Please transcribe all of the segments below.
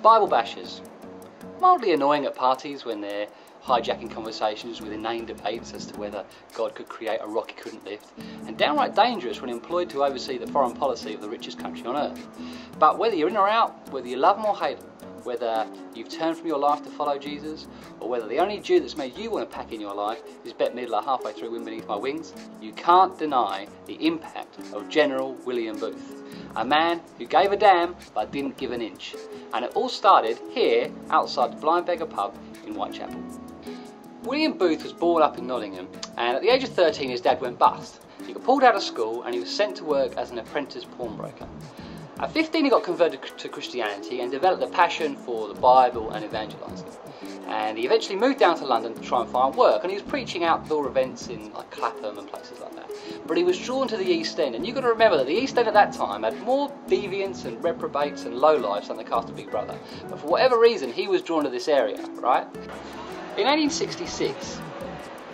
Bible bashers. Mildly annoying at parties when they're hijacking conversations with inane debates as to whether God could create a rock he couldn't lift, and downright dangerous when employed to oversee the foreign policy of the richest country on earth. But whether you're in or out, whether you love them or hate them, whether you've turned from your life to follow Jesus, or whether the only Jew that's made you want to pack in your life is Bette Midler halfway through Wind Beneath My Wings, you can't deny the impact of General William Booth, a man who gave a damn but didn't give an inch. And it all started here outside the Blind Beggar Pub in Whitechapel. William Booth was born up in Nottingham, and at the age of 13 his dad went bust. He got pulled out of school and he was sent to work as an apprentice pawnbroker. At 15 he got converted to Christianity and developed a passion for the Bible and evangelising. And he eventually moved down to London to try and find work, and he was preaching outdoor events in like Clapham and places like that. But he was drawn to the East End, and you've got to remember that the East End at that time had more deviants and reprobates and lowlives than the cast of Big Brother. But for whatever reason he was drawn to this area, right? In 1866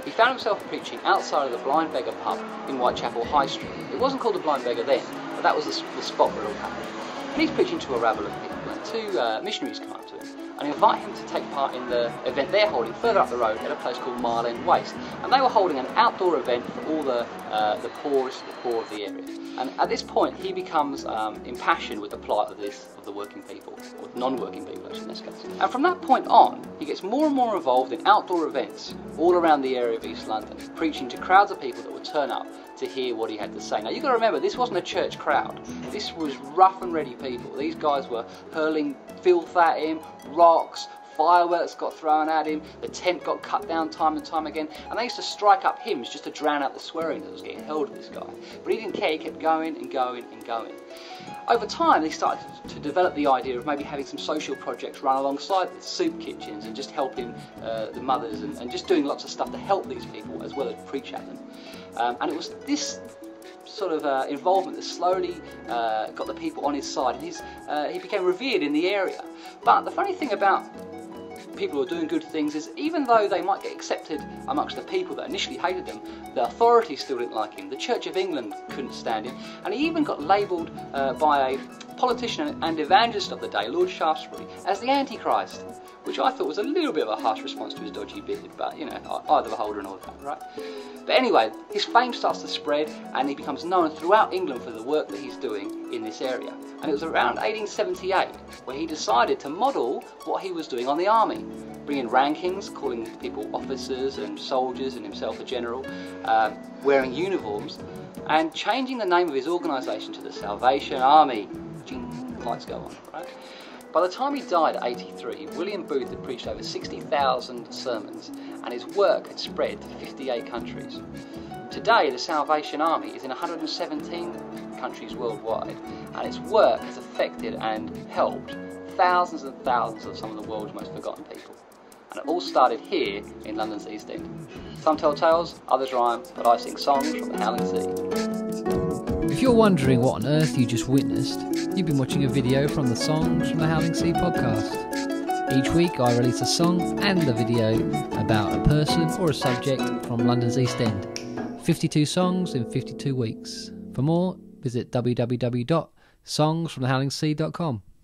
he found himself preaching outside of the Blind Beggar Pub in Whitechapel High Street. It wasn't called the Blind Beggar then, but that was the spot where it all happened. And he's preaching to a rabble of people, and two missionaries come up to him and invite him to take part in the event they're holding further up the road at a place called Mile End Waste. And they were holding an outdoor event for all the poorest of the poor of the area. And at this point he becomes impassioned with the plight of the working people, or non-working people actually in this case. And from that point on he gets more and more involved in outdoor events all around the area of East London, preaching to crowds of people that would turn up to hear what he had to say. Now you've got to remember, this wasn't a church crowd. This was rough and ready people. These guys were hurling filth at him, rocks, fireworks got thrown at him, the tent got cut down time and time again, and they used to strike up hymns just to drown out the swearing that was getting hurled at this guy. But he didn't care, he kept going and going and going. Over time they started to develop the idea of maybe having some social projects run alongside the soup kitchens and just helping the mothers and just doing lots of stuff to help these people as well as preach at them. And it was this sort of involvement that slowly got the people on his side, and he became revered in the area. But the funny thing about people who are doing good things is, even though they might get accepted amongst the people that initially hated them, the authorities still didn't like him. The Church of England couldn't stand him, and he even got labelled by a politician and evangelist of the day, Lord Shaftesbury, as the Antichrist, which I thought was a little bit of a harsh response to his dodgy beard, but you know, eye of the beholder and all that, right? But anyway, his fame starts to spread and he becomes known throughout England for the work that he's doing in this area. And it was around 1878 where he decided to model what he was doing on the army, bringing rankings, calling people officers and soldiers and himself a general, wearing uniforms, and changing the name of his organisation to the Salvation Army. Jing, lights go on, right? By the time he died at 83, William Booth had preached over 60,000 sermons, and his work had spread to 58 countries. Today, the Salvation Army is in 117 countries worldwide, and its work has affected and helped thousands and thousands of some of the world's most forgotten people. And it all started here in London's East End. Some tell tales, others rhyme, but I sing songs from the howling sea. If you're wondering what on earth you just witnessed, you've been watching a video from the Songs from the Howling Sea podcast. Each week I release a song and a video about a person or a subject from London's East End. 52 songs in 52 weeks. For more, visit www.songsfromthehowlingsea.com.